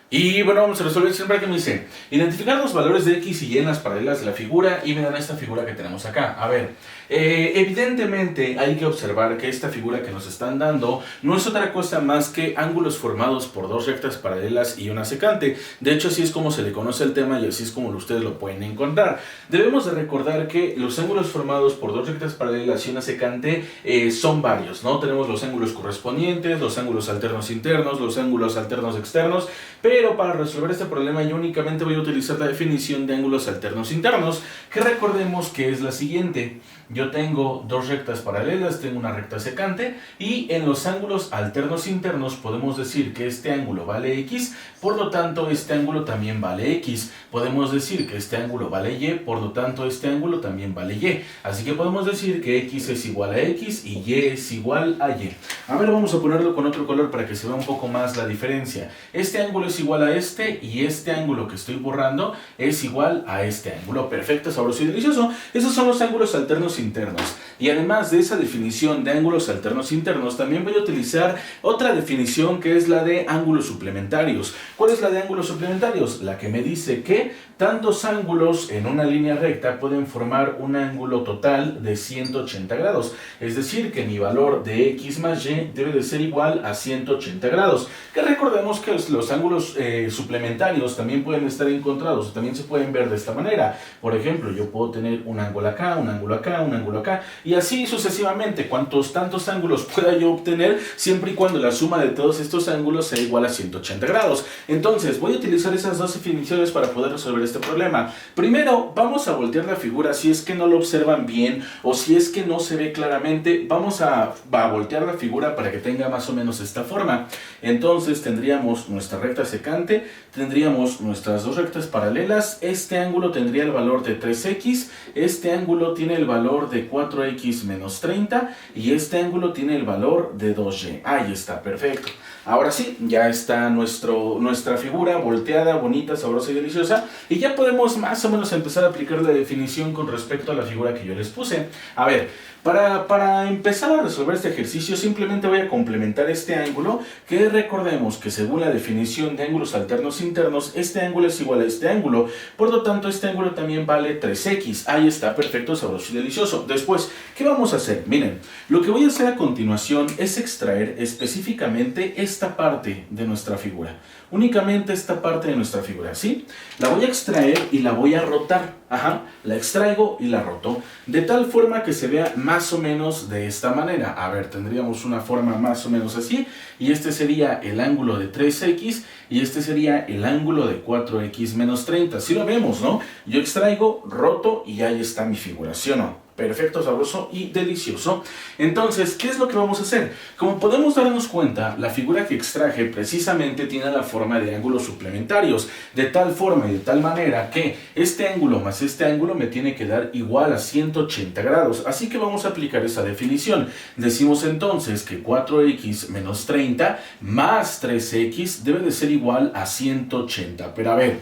Y bueno, vamos a resolver siempre que me dice identificar los valores de x y y en las paralelas de la figura y me dan esta figura que tenemos acá. A ver, evidentemente hay que observar que esta figura que nos están dando no es otra cosa más que ángulos formados por dos rectas paralelas y una secante. De hecho, así es como se le conoce el tema y así es como ustedes lo pueden encontrar. Debemos de recordar que los ángulos formados por dos rectas paralelas y una secante son varios, ¿no? Tenemos los ángulos correspondientes, los ángulos alternos internos, los ángulos alternos externos, pero para resolver este problema yo únicamente voy a utilizar la definición de ángulos alternos internos, que recordemos que es la siguiente. Yo tengo dos rectas paralelas, tengo una recta secante, y en los ángulos alternos internos podemos decir que este ángulo vale x, por lo tanto este ángulo también vale x. Podemos decir que este ángulo vale y, por lo tanto este ángulo también vale y. Así que podemos decir que x es igual a x y y es igual a y. A ver, vamos a ponerlo con otro color para que se vea un poco más la diferencia. Este ángulo es igual a este y este ángulo que estoy borrando es igual a este ángulo. Perfecto, sabroso y delicioso. Esos son los ángulos alternos internos. Y además de esa definición de ángulos alternos internos, también voy a utilizar otra definición que es la de ángulos suplementarios. ¿Cuál es la de ángulos suplementarios? La que me dice que tantos ángulos en una línea recta pueden formar un ángulo total de 180 grados. Es decir, que mi valor de x más y debe de ser igual a 180 grados. Que recordemos que los ángulos suplementarios también pueden estar encontrados, también se pueden ver de esta manera. Por ejemplo, yo puedo tener un ángulo acá, un ángulo acá, un ángulo acá, y así sucesivamente, cuantos tantos ángulos pueda yo obtener, siempre y cuando la suma de todos estos ángulos sea igual a 180 grados. Entonces, voy a utilizar esas dos definiciones para poder resolver este problema. Primero, vamos a voltear la figura si es que no lo observan bien o si es que no se ve claramente. Vamos a voltear la figura para que tenga más o menos esta forma. Entonces, tendríamos nuestra recta secante, tendríamos nuestras dos rectas paralelas. Este ángulo tendría el valor de 3x, este ángulo tiene el valor de 4x menos 30 y este ángulo tiene el valor de 2y. Ahí está, perfecto. Ahora sí, ya está nuestra figura volteada, bonita, sabrosa y deliciosa, y ya podemos más o menos empezar a aplicar la definición con respecto a la figura que yo les puse. A ver, para empezar a resolver este ejercicio simplemente voy a complementar este ángulo, que recordemos que según la definición de ángulos alternos internos, este ángulo es igual a este ángulo, por lo tanto este ángulo también vale 3x. Ahí está, perfecto, sabroso y delicioso. Después, ¿qué vamos a hacer? Miren, lo que voy a hacer a continuación es extraer específicamente esta parte de nuestra figura. Únicamente esta parte de nuestra figura, ¿sí? La voy a extraer y la voy a rotar. Ajá, la extraigo y la roto, de tal forma que se vea más o menos de esta manera. A ver, tendríamos una forma más o menos así, y este sería el ángulo de 3x, y este sería el ángulo de 4x menos 30. ¿Sí lo vemos, no? Yo extraigo, roto, y ahí está mi figura, ¿sí o no? Perfecto, sabroso y delicioso. Entonces, ¿qué es lo que vamos a hacer? Como podemos darnos cuenta, la figura que extraje precisamente tiene la forma de ángulos suplementarios, de tal forma y de tal manera que este ángulo más este ángulo me tiene que dar igual a 180 grados. Así que vamos a aplicar esa definición. Decimos entonces que 4x menos 30 más 3x debe de ser igual a 180. Pero a ver,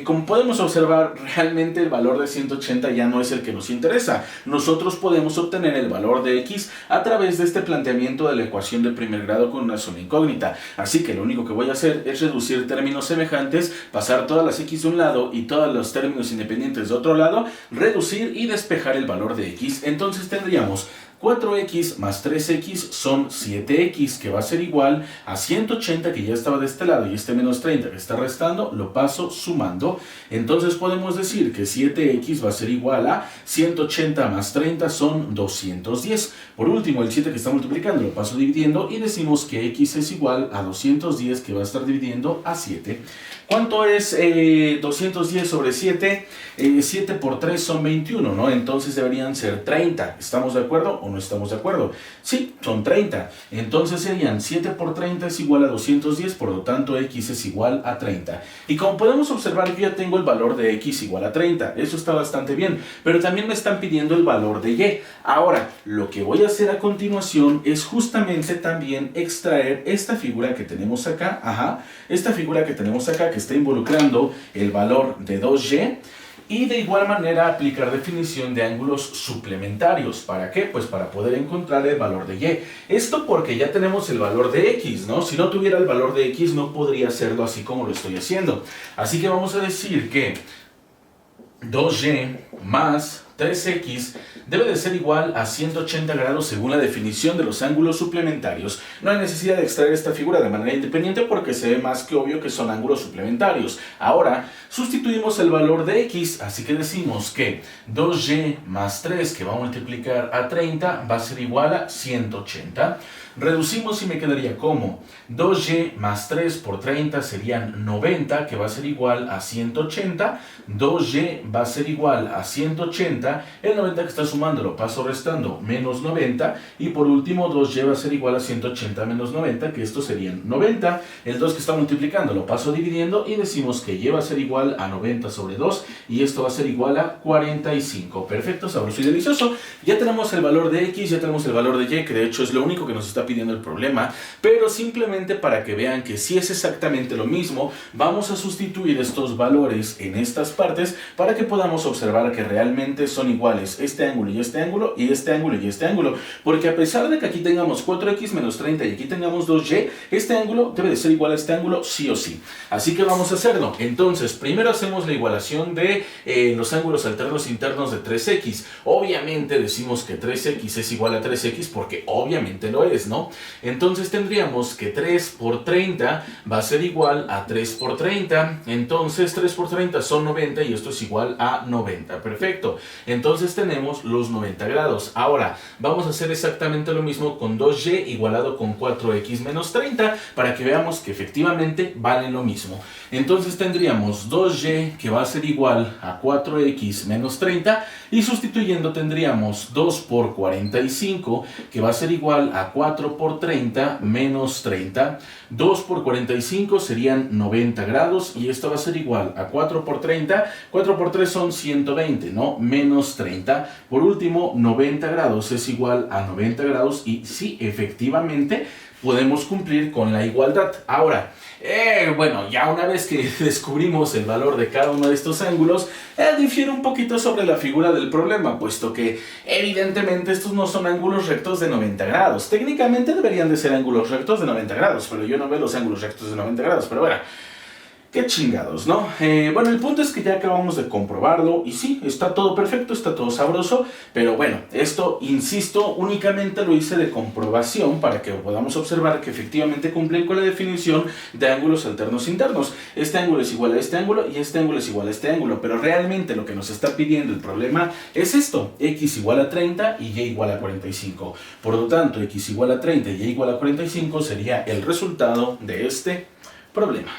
como podemos observar, realmente el valor de 180 ya no es el que nos interesa. Nosotros podemos obtener el valor de x a través de este planteamiento de la ecuación de primer grado con una zona incógnita. Así que lo único que voy a hacer es reducir términos semejantes, pasar todas las x de un lado y todos los términos independientes de otro lado, reducir y despejar el valor de x. Entonces tendríamos 4x más 3x son 7x, que va a ser igual a 180, que ya estaba de este lado, y este menos 30 que está restando, lo paso sumando. Entonces podemos decir que 7x va a ser igual a 180 más 30 son 210. Por último, el 7 que está multiplicando lo paso dividiendo y decimos que x es igual a 210, que va a estar dividiendo a 7. ¿Cuánto es 210 sobre 7? 7 por 3 son 21, ¿no? Entonces deberían ser 30. ¿Estamos de acuerdo o no estamos de acuerdo? Sí, son 30. Entonces serían 7 por 30 es igual a 210, por lo tanto x es igual a 30. Y como podemos observar, yo ya tengo el valor de x igual a 30. Eso está bastante bien. Pero también me están pidiendo el valor de y. Ahora, lo que voy a hacer a continuación es justamente también extraer esta figura que tenemos acá. Ajá, esta figura que tenemos acá que está involucrando el valor de 2y. y de igual manera aplicar definición de ángulos suplementarios. ¿Para qué? Pues para poder encontrar el valor de y. Esto porque ya tenemos el valor de x, ¿no? Si no tuviera el valor de x no podría hacerlo así como lo estoy haciendo. Así que vamos a decir que 2y más 3x debe de ser igual a 180 grados según la definición de los ángulos suplementarios. No hay necesidad de extraer esta figura de manera independiente porque se ve más que obvio que son ángulos suplementarios. Ahora sustituimos el valor de x, así que decimos que 2y más 3 que va a multiplicar a 30 va a ser igual a 180. Reducimos y me quedaría como 2y más 3 por 30 serían 90, que va a ser igual a 180. 2y va a ser igual a 180. El 90 que está sumando lo paso restando, menos 90. Y por último 2y va a ser igual a 180 menos 90, que esto serían 90. El 2 que está multiplicando lo paso dividiendo y decimos que y va a ser igual a 90 sobre 2. Y esto va a ser igual a 45. Perfecto, sabroso y delicioso. Ya tenemos el valor de x, ya tenemos el valor de y, que de hecho es lo único que nos está pidiendo el problema, pero simplemente para que vean que sí es exactamente lo mismo, vamos a sustituir estos valores en estas partes para que podamos observar que realmente son iguales este ángulo y este ángulo y este ángulo y este ángulo, porque a pesar de que aquí tengamos 4x menos 30 y aquí tengamos 2y, este ángulo debe de ser igual a este ángulo sí o sí. Así que vamos a hacerlo. Entonces, primero hacemos la igualación de los ángulos alternos internos de 3x. Obviamente decimos que 3x es igual a 3x porque obviamente lo es, ¿no? Entonces tendríamos que 3 por 30 va a ser igual a 3 por 30. Entonces 3 por 30 son 90 y esto es igual a 90. Perfecto. Entonces tenemos los 90 grados. Ahora vamos a hacer exactamente lo mismo con 2y igualado con 4x menos 30 para que veamos que efectivamente valen lo mismo. Entonces tendríamos 2y que va a ser igual a 4x menos 30 y sustituyendo tendríamos 2 por 45 que va a ser igual a 4 por 30 menos 30. 2 por 45 serían 90 grados y esto va a ser igual a 4 por 30. 4 por 3 son 120, ¿no? Menos 30. Por último, 90 grados es igual a 90 grados y sí, efectivamente podemos cumplir con la igualdad. Ahora, bueno, ya una vez que descubrimos el valor de cada uno de estos ángulos, difiere un poquito sobre la figura del problema, puesto que evidentemente estos no son ángulos rectos de 90 grados. Técnicamente deberían de ser ángulos rectos de 90 grados, pero yo no veo los ángulos rectos de 90 grados, pero bueno. Qué chingados, ¿no? Bueno, el punto es que ya acabamos de comprobarlo y sí, está todo perfecto, está todo sabroso, pero bueno, esto, insisto, únicamente lo hice de comprobación para que podamos observar que efectivamente cumplen con la definición de ángulos alternos internos. Este ángulo es igual a este ángulo y este ángulo es igual a este ángulo, pero realmente lo que nos está pidiendo el problema es esto, x igual a 30 y y igual a 45. Por lo tanto, x igual a 30 y y igual a 45 sería el resultado de este problema.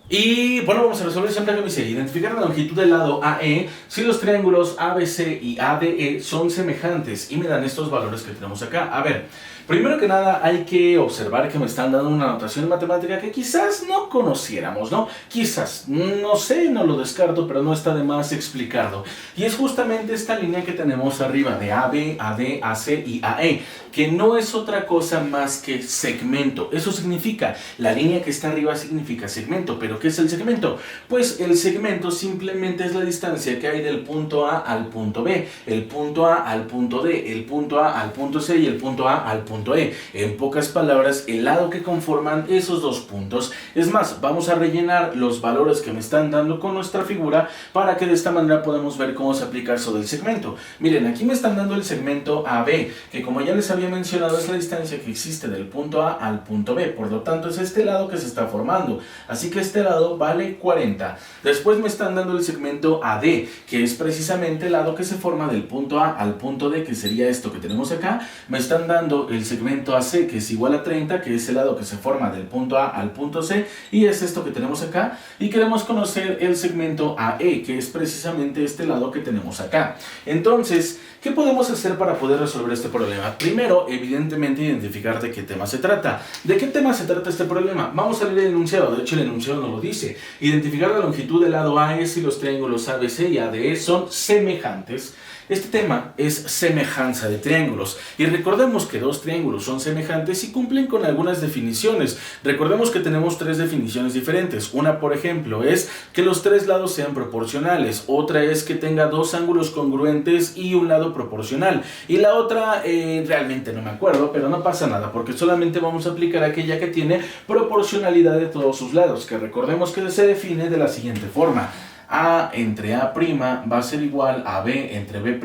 Y bueno, vamos a resolver siempre que me dice identificar la longitud del lado AE si los triángulos ABC y ADE son semejantes y me dan estos valores que tenemos acá. A ver, primero que nada hay que observar que me están dando una notación matemática que quizás no conociéramos, ¿no? Quizás, no sé, no lo descarto, pero no está de más explicarlo. Y es justamente esta línea que tenemos arriba de AB, AD, AC y AE, que no es otra cosa más que segmento. Eso significa, la línea que está arriba significa segmento, pero ¿qué es el segmento? Pues el segmento simplemente es la distancia que hay del punto A al punto B, el punto A al punto D, el punto A al punto C y el punto A al punto E. En pocas palabras, el lado que conforman esos dos puntos. Es más, vamos a rellenar los valores que me están dando con nuestra figura para que de esta manera podamos ver cómo se aplica eso del segmento. Miren, aquí me están dando el segmento AB, que como ya les había mencionado es la distancia que existe del punto A al punto B, por lo tanto es este lado que se está formando, así que este lado vale 40. Después me están dando el segmento AD, que es precisamente el lado que se forma del punto A al punto D, que sería esto que tenemos acá. Me están dando el segmento AC, que es igual a 30, que es el lado que se forma del punto A al punto C, y es esto que tenemos acá. Y queremos conocer el segmento AE, que es precisamente este lado que tenemos acá. Entonces, ¿qué podemos hacer para poder resolver este problema? Primero, evidentemente, identificar de qué tema se trata. ¿De qué tema se trata este problema? Vamos a leer el enunciado. De hecho, el enunciado nos lo dice. Identificar la longitud del lado AE si los triángulos ABC y ADE son semejantes. Este tema es semejanza de triángulos. Y recordemos que dos triángulos triángulos son semejantes y cumplen con algunas definiciones. Recordemos que tenemos tres definiciones diferentes. Una, por ejemplo, es que los tres lados sean proporcionales. Otra es que tenga dos ángulos congruentes y un lado proporcional. Y la otra, realmente no me acuerdo, pero no pasa nada, porque solamente vamos a aplicar aquella que tiene proporcionalidad de todos sus lados, que recordemos que se define de la siguiente forma. A entre A' va a ser igual a B entre B',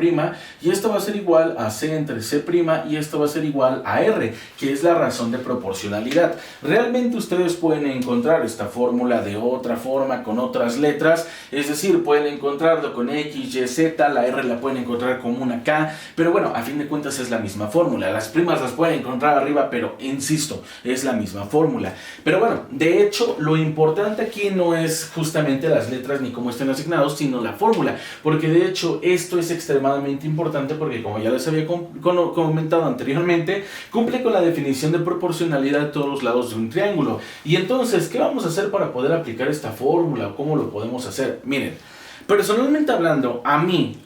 y esto va a ser igual a C entre C', y esto va a ser igual a R, que es la razón de proporcionalidad. Realmente ustedes pueden encontrar esta fórmula de otra forma, con otras letras, es decir, pueden encontrarlo con X, Y, Z, la R la pueden encontrar como una K, pero bueno, a fin de cuentas es la misma fórmula. Las primas las pueden encontrar arriba, pero insisto, es la misma fórmula. Pero bueno, de hecho, lo importante aquí no es justamente las letras ni cómo estén asignados, sino la fórmula, porque de hecho esto es extremadamente importante porque, como ya les había comentado anteriormente, cumple con la definición de proporcionalidad de todos los lados de un triángulo. Y entonces, ¿qué vamos a hacer para poder aplicar esta fórmula? ¿Cómo lo podemos hacer? Miren, personalmente hablando, a mí,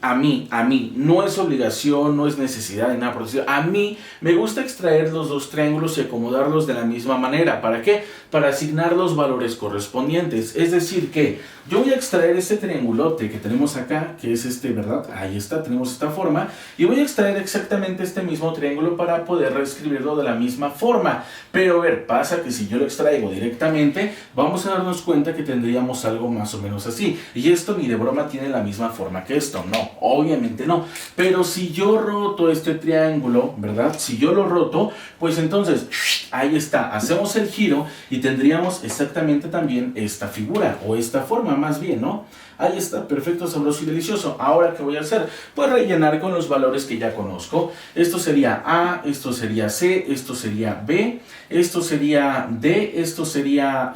no es obligación, no es necesidad de nada por decir. A mí me gusta extraer los dos triángulos y acomodarlos de la misma manera. ¿Para qué? Para asignar los valores correspondientes. Es decir que yo voy a extraer este triangulote que tenemos acá, que es este, ¿verdad? Ahí está, tenemos esta forma. Y voy a extraer exactamente este mismo triángulo para poder reescribirlo de la misma forma. Pero a ver, pasa que si yo lo extraigo directamente, vamos a darnos cuenta que tendríamos algo más o menos así. Y esto ni de broma tiene la misma forma que esto. No, obviamente no. Pero si yo roto este triángulo, ¿verdad? Si yo lo roto, pues entonces, ahí está. Hacemos el giro y tendríamos exactamente también esta figura o esta forma más bien, ¿no? Ahí está, perfecto, sabroso y delicioso. Ahora, ¿qué voy a hacer? Pues rellenar con los valores que ya conozco. Esto sería A, esto sería C, esto sería B, esto sería D, esto sería,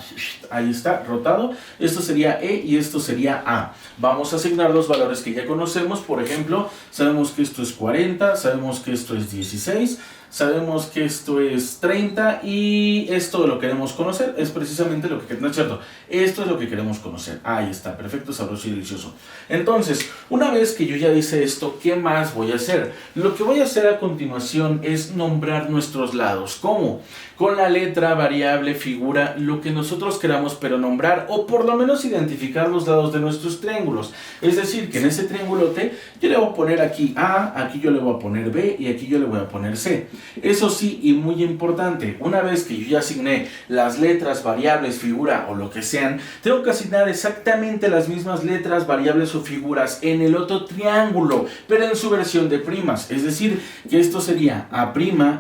ahí está, rotado, esto sería E y esto sería A. Vamos a asignar los valores que ya conocemos. Por ejemplo, sabemos que esto es 40, sabemos que esto es 16, sabemos que esto es 30 y esto lo queremos conocer, es precisamente lo que, no es cierto, esto es lo que queremos conocer. Ahí está, perfecto, sabroso y delicioso. Entonces, una vez que yo ya hice esto, ¿qué más voy a hacer? Lo que voy a hacer a continuación es nombrar nuestros lados. ¿Cómo? Con la letra, variable, figura, lo que nosotros queramos, pero nombrar o por lo menos identificar los lados de nuestros triángulos. Es decir, que en ese triangulote yo le voy a poner aquí A, aquí yo le voy a poner B y aquí yo le voy a poner C. Eso sí, y muy importante, una vez que yo ya asigné las letras, variables, figura o lo que sean, tengo que asignar exactamente las mismas letras, variables o figuras en el otro triángulo, pero en su versión de primas. Es decir, que esto sería A',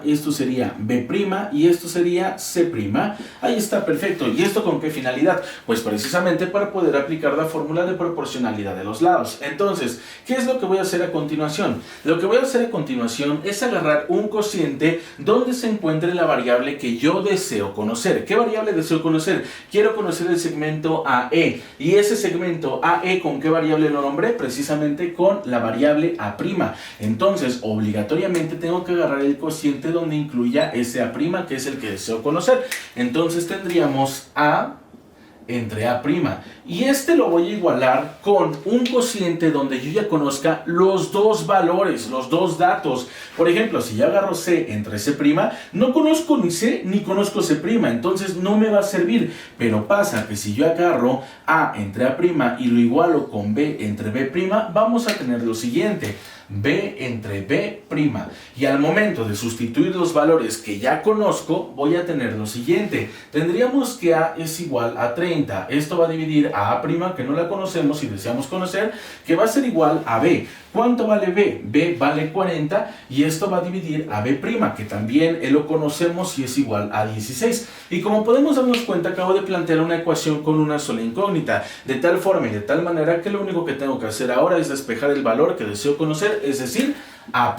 esto sería B' y esto sería C'. Ahí está, perfecto. ¿Y esto con qué finalidad? Pues precisamente para poder aplicar la fórmula de proporcionalidad de los lados. Entonces, ¿qué es lo que voy a hacer a continuación? Lo que voy a hacer a continuación es agarrar un cociente donde se encuentre la variable que yo deseo conocer. ¿Qué variable deseo conocer? Quiero conocer el segmento AE. ¿Y ese segmento AE con qué variable lo nombré? Precisamente con la variable A'. Entonces, obligatoriamente tengo que agarrar el cociente donde incluya ese A', que es el que deseo conocer. Entonces tendríamos A entre A'. Y este lo voy a igualar con un cociente donde yo ya conozca los dos valores, los dos datos. Por ejemplo, si yo agarro C entre C', no conozco ni C ni conozco C', entonces no me va a servir. Pero pasa que si yo agarro A entre A' y lo igualo con B entre B', vamos a tener lo siguiente: B entre B'. Y al momento de sustituir los valores que ya conozco, voy a tener lo siguiente. Tendríamos que A es igual a 30. Esto va a dividir a A', que no la conocemos y deseamos conocer, que va a ser igual a B. ¿Cuánto vale B? B vale 40 y esto va a dividir a B', que también lo conocemos y es igual a 16. Y como podemos darnos cuenta, acabo de plantear una ecuación con una sola incógnita, de tal forma y de tal manera que lo único que tengo que hacer ahora es despejar el valor que deseo conocer, es decir, A'.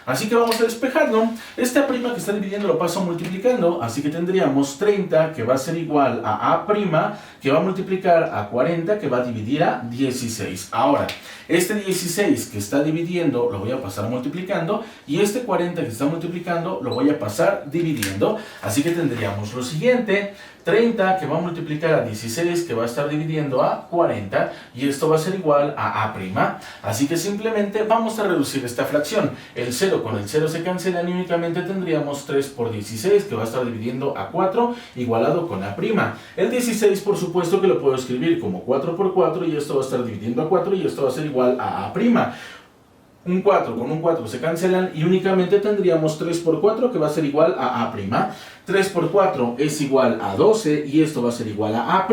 Así que vamos a despejarlo. Este A' que está dividiendo lo paso multiplicando, así que tendríamos 30 que va a ser igual a A', que va a multiplicar a 40, que va a dividir a 16. Ahora, este 16 que está dividiendo lo voy a pasar multiplicando y este 40 que está multiplicando lo voy a pasar dividiendo. Así que tendríamos lo siguiente: 30 que va a multiplicar a 16 que va a estar dividiendo a 40 y esto va a ser igual a A'. Así que simplemente vamos a reducir esta fracción fracción. El 0 con el 0 se cancelan y únicamente tendríamos 3 por 16, que va a estar dividiendo a 4, igualado con A'. El 16, por supuesto que lo puedo escribir como 4 por 4, y esto va a estar dividiendo a 4, y esto va a ser igual a A'. Un 4 con un 4 se cancelan y únicamente tendríamos 3 por 4, que va a ser igual a A'. 3 por 4 es igual a 12 y esto va a ser igual a A'.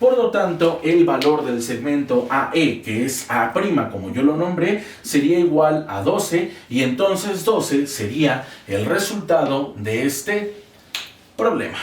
Por lo tanto, el valor del segmento AE, que es A' como yo lo nombré, sería igual a 12, y entonces 12 sería el resultado de este problema.